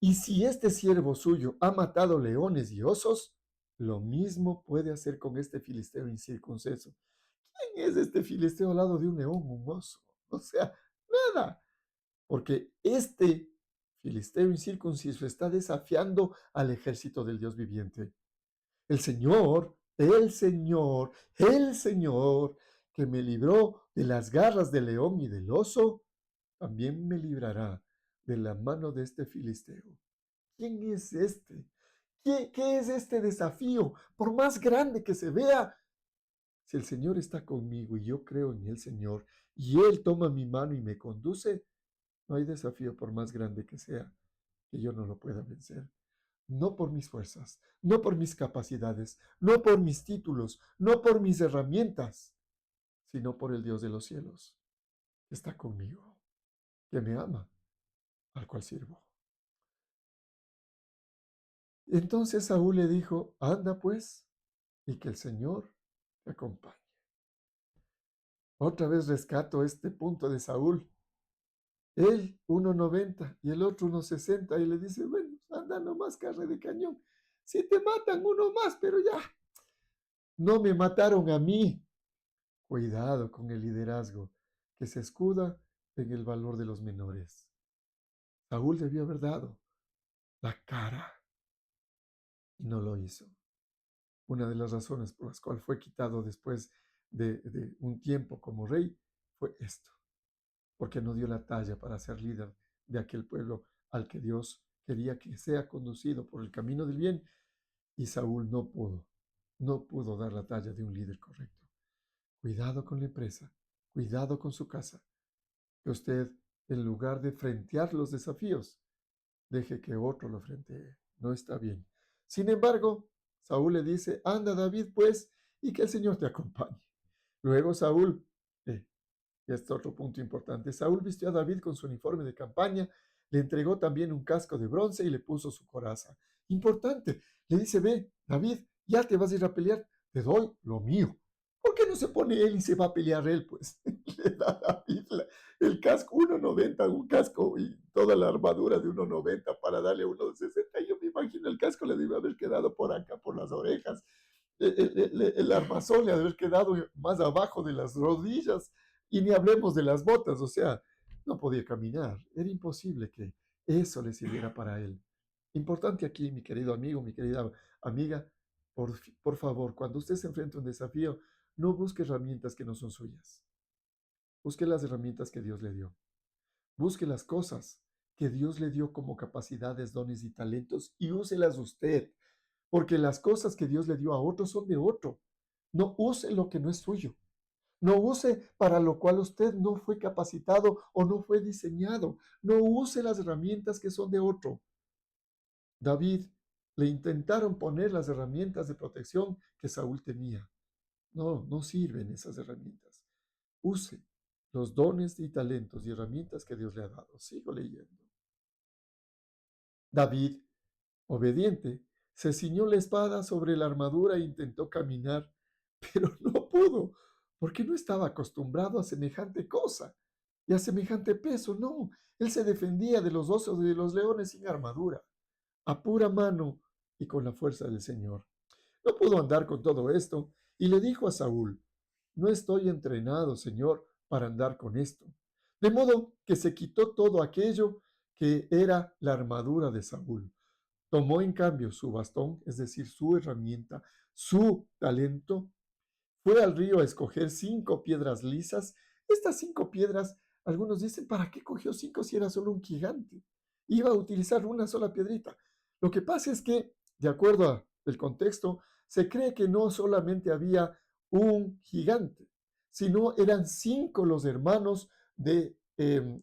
S1: Y si este siervo suyo ha matado leones y osos, lo mismo puede hacer con este filisteo incircunceso. ¿Quién es este filisteo al lado de un león, un oso? O sea, nada, porque este filisteo incircunciso está desafiando al ejército del Dios viviente. El Señor, el Señor, el Señor, que me libró de las garras del león y del oso, también me librará de la mano de este filisteo. ¿Quién es este? ¿Qué es este desafío? Por más grande que se vea, si el Señor está conmigo y yo creo en el Señor y Él toma mi mano y me conduce, no hay desafío por más grande que sea que yo no lo pueda vencer. No por mis fuerzas, no por mis capacidades, no por mis títulos, no por mis herramientas, sino por el Dios de los cielos, que está conmigo, que me ama, al cual sirvo. Entonces Saúl le dijo, anda pues, y que el Señor te acompañe. Otra vez rescato este punto de Saúl. Él 1,90 y el otro 1,60 y le dice, bueno, anda nomás, carne de cañón. Si te matan uno más, pero ya, no me mataron a mí. Cuidado con el liderazgo que se escuda en el valor de los menores. Saúl debió haber dado la cara y no lo hizo. Una de las razones por las cuales fue quitado después de un tiempo como rey fue esto, porque no dio la talla para ser líder de aquel pueblo al que Dios quería que sea conducido por el camino del bien, y Saúl no pudo dar la talla de un líder correcto. Cuidado con la empresa, cuidado con su casa, que usted, en lugar de frentear los desafíos, deje que otro lo frentee. No está bien. Sin embargo, Saúl le dice, anda David pues, y que el Señor te acompañe. Luego Saúl, y este otro punto importante, Saúl vistió a David con su uniforme de campaña, le entregó también un casco de bronce y le puso su coraza. Importante, le dice, ve, David, ya te vas a ir a pelear, te doy lo mío. ¿Por qué no se pone él y se va a pelear él? Pues le da a David el casco 1.90, un casco y toda la armadura de 1.90 para darle 1.60. Yo me imagino el casco le debe haber quedado por acá, por las orejas. El armazón le debe haber quedado más abajo de las rodillas. Y ni hablemos de las botas, o sea, no podía caminar. Era imposible que eso le sirviera para él. Importante aquí, mi querido amigo, mi querida amiga, por favor, cuando usted se enfrenta a un desafío, no busque herramientas que no son suyas. Busque las herramientas que Dios le dio. Busque las cosas que Dios le dio como capacidades, dones y talentos y úselas usted, porque las cosas que Dios le dio a otros son de otro. No use lo que no es suyo. No use para lo cual usted no fue capacitado o no fue diseñado. No use las herramientas que son de otro. David le intentaron poner las herramientas de protección que Saúl tenía. No, no sirven esas herramientas. Use los dones y talentos y herramientas que Dios le ha dado. Sigo leyendo. David, obediente, se ciñó la espada sobre la armadura e intentó caminar, pero no pudo, porque no estaba acostumbrado a semejante cosa y a semejante peso. No, él se defendía de los osos y de los leones sin armadura, a pura mano y con la fuerza del Señor. No pudo andar con todo esto y le dijo a Saúl, no estoy entrenado, Señor, para andar con esto. De modo que se quitó todo aquello que era la armadura de Saúl. Tomó en cambio su bastón, es decir, su herramienta, su talento. Fue al río a escoger 5 piedras lisas. Estas 5 piedras, algunos dicen, ¿para qué cogió 5 si era solo un gigante? Iba a utilizar una sola piedrita. Lo que pasa es que, de acuerdo al contexto, se cree que no solamente había un gigante, sino eran 5 los hermanos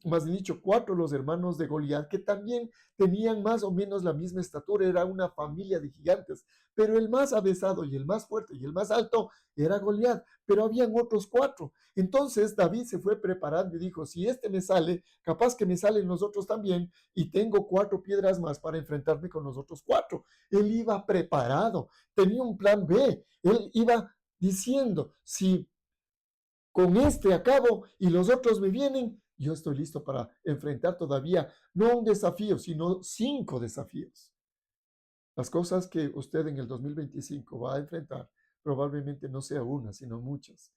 S1: más bien dicho, 4 los hermanos de Goliat, que también tenían más o menos la misma estatura, era una familia de gigantes, pero el más avesado y el más fuerte y el más alto era Goliat, pero habían otros 4. Entonces David se fue preparando y dijo, si este me sale, capaz que me salen los otros también, y tengo 4 piedras más para enfrentarme con los otros 4. Él iba preparado, tenía un plan B, él iba diciendo, si con este acabo y los otros me vienen, yo estoy listo para enfrentar todavía no un desafío, sino 5 desafíos. Las cosas que usted en el 2025 va a enfrentar probablemente no sea una, sino muchas.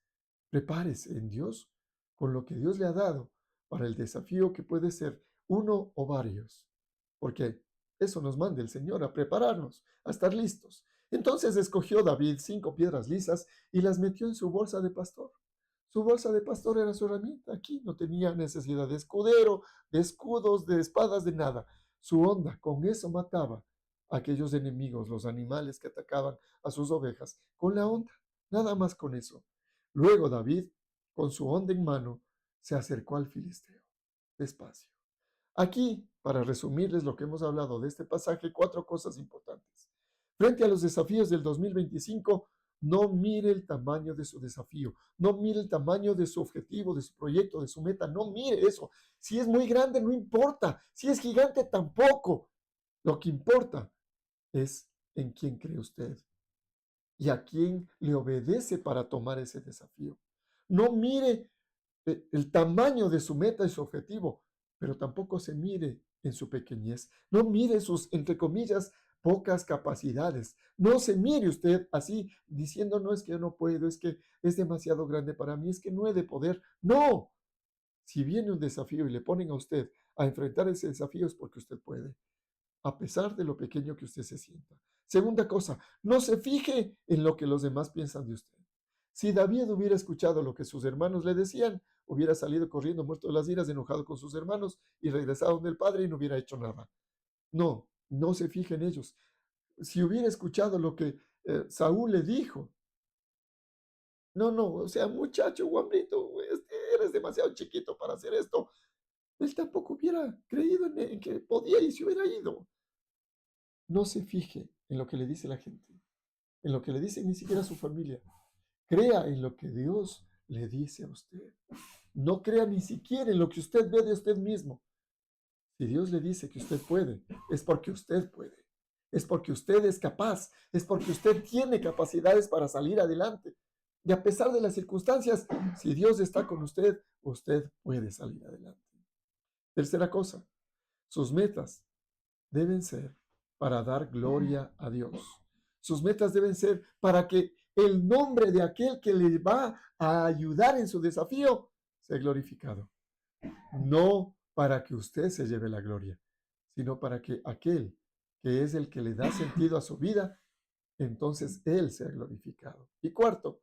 S1: Prepárese en Dios con lo que Dios le ha dado para el desafío que puede ser uno o varios, porque eso nos manda el Señor a prepararnos, a estar listos. Entonces escogió David 5 piedras lisas y las metió en su bolsa de pastor. Su bolsa de pastor era su herramienta. Aquí no tenía necesidad de escudero, de escudos, de espadas, de nada. Su onda, con eso mataba a aquellos enemigos, los animales que atacaban a sus ovejas, con la onda, nada más con eso. Luego David, con su onda en mano, se acercó al filisteo, despacio. Aquí, para resumirles lo que hemos hablado de este pasaje, 4 cosas importantes. Frente a los desafíos del 2025, no mire el tamaño de su desafío, no mire el tamaño de su objetivo, de su proyecto, de su meta, no mire eso. Si es muy grande, no importa. Si es gigante, tampoco. Lo que importa es en quién cree usted y a quién le obedece para tomar ese desafío. No mire el tamaño de su meta y su objetivo, pero tampoco se mire en su pequeñez. No mire sus, entre comillas, pocas capacidades. No se mire usted así diciendo, no es que yo no puedo, es que es demasiado grande para mí, es que no he de poder. No, si viene un desafío y le ponen a usted a enfrentar ese desafío es porque usted puede, a pesar de lo pequeño que usted se sienta. Segunda cosa, no se fije en lo que los demás piensan de usted. Si David hubiera escuchado lo que sus hermanos le decían, hubiera salido corriendo muerto de las iras, enojado con sus hermanos y regresado donde el padre y no hubiera hecho nada. No, no se fije en ellos. Si hubiera escuchado lo que Saúl le dijo, no, no, o sea, muchacho, guambrito, eres demasiado chiquito para hacer esto. Él tampoco hubiera creído en que podía y se hubiera ido. No se fije en lo que le dice la gente, en lo que le dice ni siquiera su familia. Crea en lo que Dios le dice a usted. No crea ni siquiera en lo que usted ve de usted mismo. Si Dios le dice que usted puede, es porque usted puede. Es porque usted es capaz. Es porque usted tiene capacidades para salir adelante. Y a pesar de las circunstancias, si Dios está con usted, usted puede salir adelante. Tercera cosa, sus metas deben ser para dar gloria a Dios. Sus metas deben ser para que el nombre de aquel que le va a ayudar en su desafío sea glorificado. No para que usted se lleve la gloria, sino para que aquel que es el que le da sentido a su vida, entonces él sea glorificado. Y cuarto,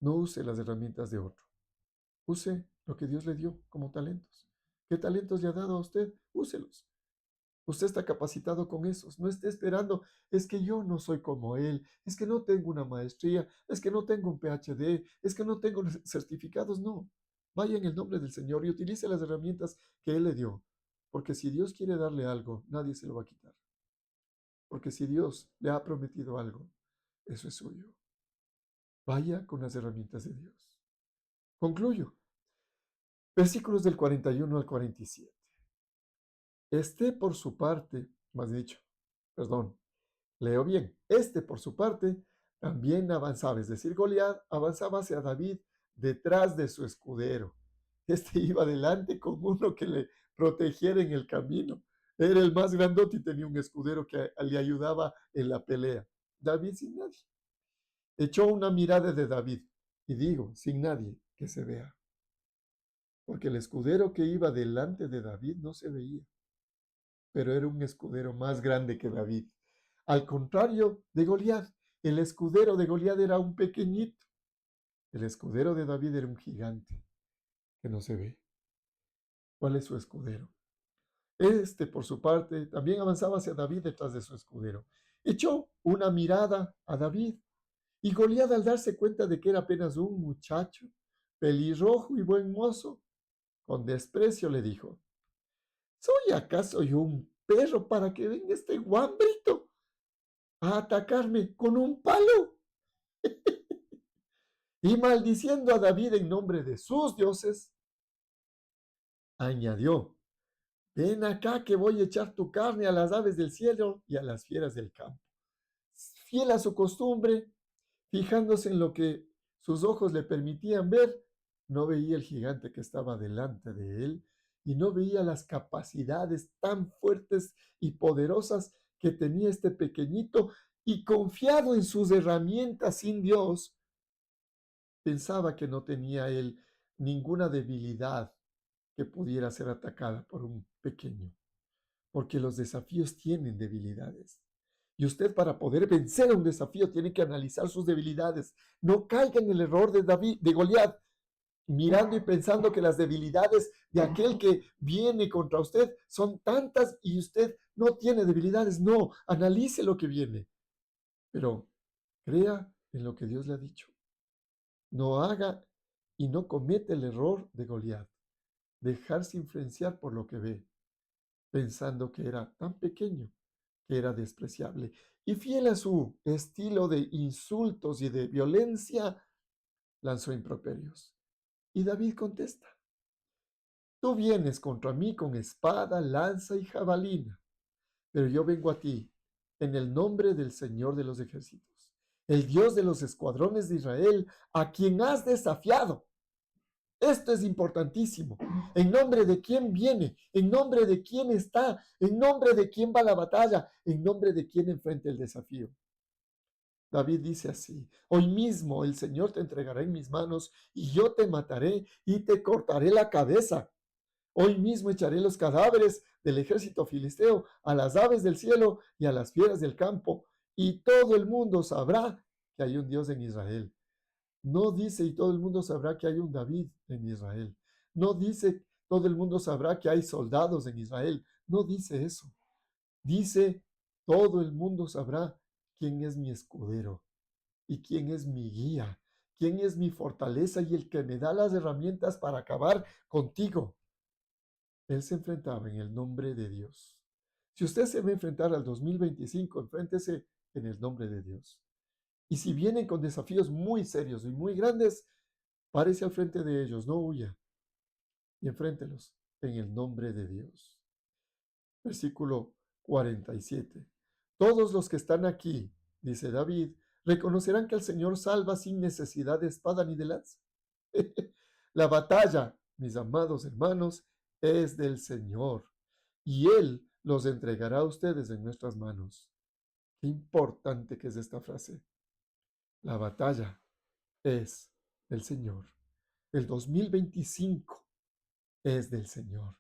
S1: no use las herramientas de otro. Use lo que Dios le dio como talentos. ¿Qué talentos le ha dado a usted? Úselos. Usted está capacitado con esos. No esté esperando, es que yo no soy como él, es que no tengo una maestría, es que no tengo un PhD, es que no tengo certificados. No. Vaya en el nombre del Señor y utilice las herramientas que Él le dio. Porque si Dios quiere darle algo, nadie se lo va a quitar. Porque si Dios le ha prometido algo, eso es suyo. Vaya con las herramientas de Dios. Concluyo. Versículos del 41 al 47. Este por su parte, más dicho, perdón, leo bien. Este, por su parte, también avanzaba, es decir, Goliat avanzaba hacia David detrás de su escudero. Este iba adelante con uno que le protegiera en el camino. Era el más grandote y tenía un escudero que le ayudaba en la pelea. David sin nadie. Echó una mirada de David y digo, sin nadie que se vea. Porque el escudero que iba delante de David no se veía, pero era un escudero más grande que David. Al contrario de Goliat, el escudero de Goliat era un pequeñito. El escudero de David era un gigante que no se ve. ¿Cuál es su escudero? Este, por su parte, también avanzaba hacia David detrás de su escudero. Echó una mirada a David y Goliat, al darse cuenta de que era apenas un muchacho, pelirrojo y buen mozo, con desprecio le dijo: ¿Soy acaso yo un perro para que venga este guambrito a atacarme con un palo? Y maldiciendo a David en nombre de sus dioses, añadió: Ven acá que voy a echar tu carne a las aves del cielo y a las fieras del campo. Fiel a su costumbre, fijándose en lo que sus ojos le permitían ver, no veía el gigante que estaba delante de él y no veía las capacidades tan fuertes y poderosas que tenía este pequeñito, y confiado en sus herramientas sin Dios, pensaba que no tenía él ninguna debilidad que pudiera ser atacada por un pequeño, porque los desafíos tienen debilidades. Y usted, para poder vencer a un desafío, tiene que analizar sus debilidades. No caiga en el error de David, de Goliat, mirando y pensando que las debilidades de aquel que viene contra usted son tantas y usted no tiene debilidades. No, analice lo que viene, pero crea en lo que Dios le ha dicho. No haga y no cometa el error de Goliat, dejarse influenciar por lo que ve, pensando que era tan pequeño, que era despreciable. Y fiel a su estilo de insultos y de violencia, lanzó improperios. Y David contesta: Tú vienes contra mí con espada, lanza y jabalina, pero yo vengo a ti en el nombre del Señor de los ejércitos, el Dios de los escuadrones de Israel, a quien has desafiado. Esto es importantísimo. ¿En nombre de quién viene? ¿En nombre de quién está? ¿En nombre de quién va la batalla? ¿En nombre de quién enfrenta el desafío? David dice así: Hoy mismo el Señor te entregará en mis manos y yo te mataré y te cortaré la cabeza. Hoy mismo echaré los cadáveres del ejército filisteo a las aves del cielo y a las fieras del campo, y todo el mundo sabrá que hay un Dios en Israel. No dice y todo el mundo sabrá que hay un David en Israel. No dice todo el mundo sabrá que hay soldados en Israel. No dice eso. Dice todo el mundo sabrá quién es mi escudero y quién es mi guía, quién es mi fortaleza y el que me da las herramientas para acabar contigo. Él se enfrentaba en el nombre de Dios. Si usted se va a enfrentar al 2025, enfréntese en el nombre de Dios. Y si vienen con desafíos muy serios y muy grandes, párese al frente de ellos, no huya y enfréntelos en el nombre de Dios. Versículo 47. Todos los que están aquí, dice David, reconocerán que el Señor salva sin necesidad de espada ni de lanza. La batalla, mis amados hermanos, es del Señor y Él los entregará a ustedes en nuestras manos. Qué importante que es esta frase. La batalla es del Señor. El 2025 es del Señor.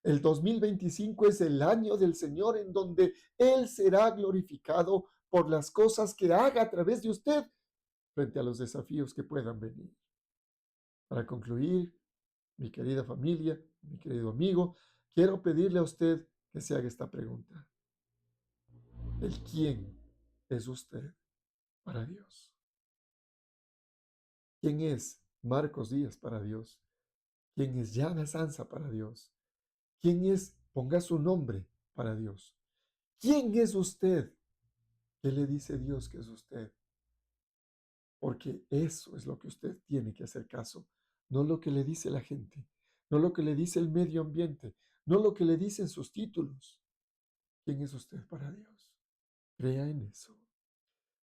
S1: El 2025 es el año del Señor en donde Él será glorificado por las cosas que haga a través de usted frente a los desafíos que puedan venir. Para concluir, mi querida familia, mi querido amigo, quiero pedirle a usted que se haga esta pregunta. ¿El quién es usted para Dios? ¿Quién es Marcos Díaz para Dios? ¿Quién es Yana Sanza para Dios? ¿Quién es, ponga su nombre para Dios? ¿Quién es usted? ¿Qué le dice Dios que es usted? Porque eso es lo que usted tiene que hacer caso, no lo que le dice la gente, no lo que le dice el medio ambiente, no lo que le dicen sus títulos. ¿Quién es usted para Dios? Crea en eso.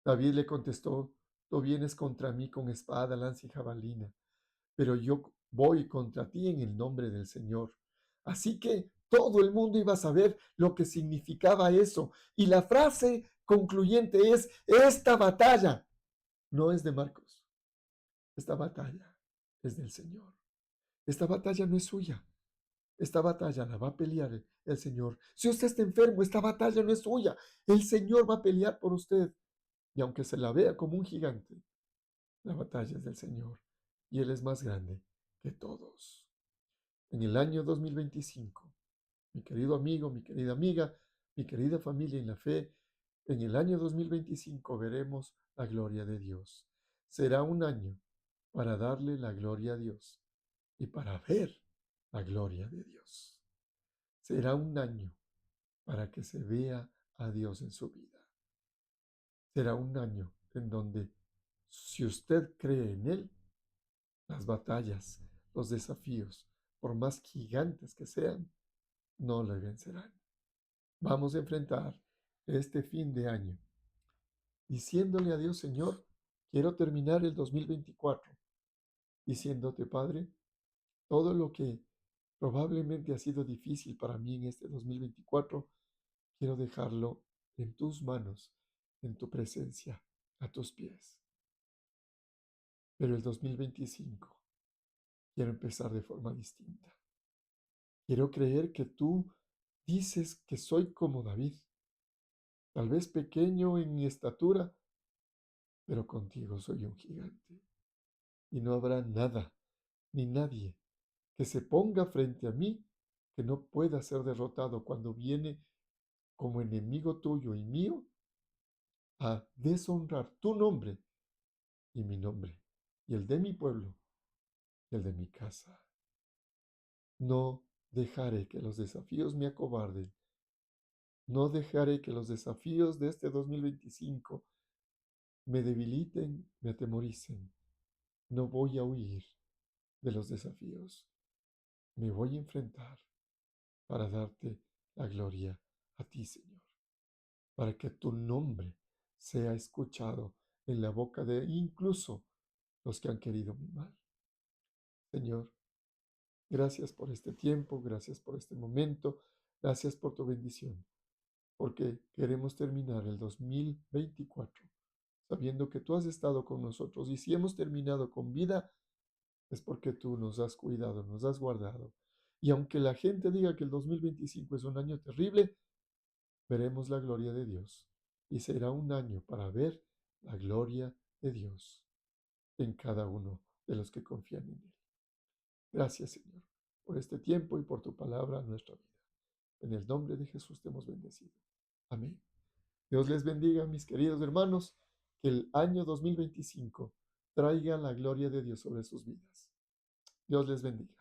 S1: David le contestó, tú vienes contra mí con espada, lanza y jabalina, pero yo voy contra ti en el nombre del Señor. Así que todo el mundo iba a saber lo que significaba eso. Y la frase concluyente es, esta batalla no es de Marcos, esta batalla es del Señor. Esta batalla no es suya, esta batalla la va a pelear el Señor. Si usted está enfermo, esta batalla no es suya, el Señor va a pelear por usted. Y aunque se la vea como un gigante, la batalla es del Señor y Él es más grande que todos. En el año 2025, mi querido amigo, mi querida amiga, mi querida familia en la fe, en el año 2025 veremos la gloria de Dios. Será un año para darle la gloria a Dios y para ver la gloria de Dios. Será un año para que se vea a Dios en su vida. Será un año en donde, si usted cree en Él, las batallas, los desafíos, por más gigantes que sean, no le vencerán. Vamos a enfrentar este fin de año diciéndole a Dios, Señor, quiero terminar el 2024 diciéndote, Padre, todo lo que probablemente ha sido difícil para mí en este 2024, quiero dejarlo en tus manos, en tu presencia, a tus pies. Pero el 2025 quiero empezar de forma distinta. Quiero creer que tú dices que soy como David, tal vez pequeño en mi estatura, pero contigo soy un gigante. Y no habrá nada ni nadie que se ponga frente a mí que no pueda ser derrotado cuando viene como enemigo tuyo y mío a deshonrar tu nombre y mi nombre, y el de mi pueblo, y el de mi casa. No dejaré que los desafíos me acobarden. No dejaré que los desafíos de este 2025 me debiliten, me atemoricen. No voy a huir de los desafíos. Me voy a enfrentar para darte la gloria a ti, Señor, para que tu nombre sea escuchado en la boca de incluso los que han querido mi mal. Señor, gracias por este tiempo, gracias por este momento, gracias por tu bendición, porque queremos terminar el 2024 sabiendo que tú has estado con nosotros y si hemos terminado con vida es porque tú nos has cuidado, nos has guardado Y aunque la gente diga que el 2025 es un año terrible, veremos la gloria de Dios. Y será un año para ver la gloria de Dios en cada uno de los que confían en Él. Gracias, Señor, por este tiempo y por tu palabra en nuestra vida. En el nombre de Jesús te hemos bendecido. Amén. Dios les bendiga, mis queridos hermanos, que el año 2025 traiga la gloria de Dios sobre sus vidas. Dios les bendiga.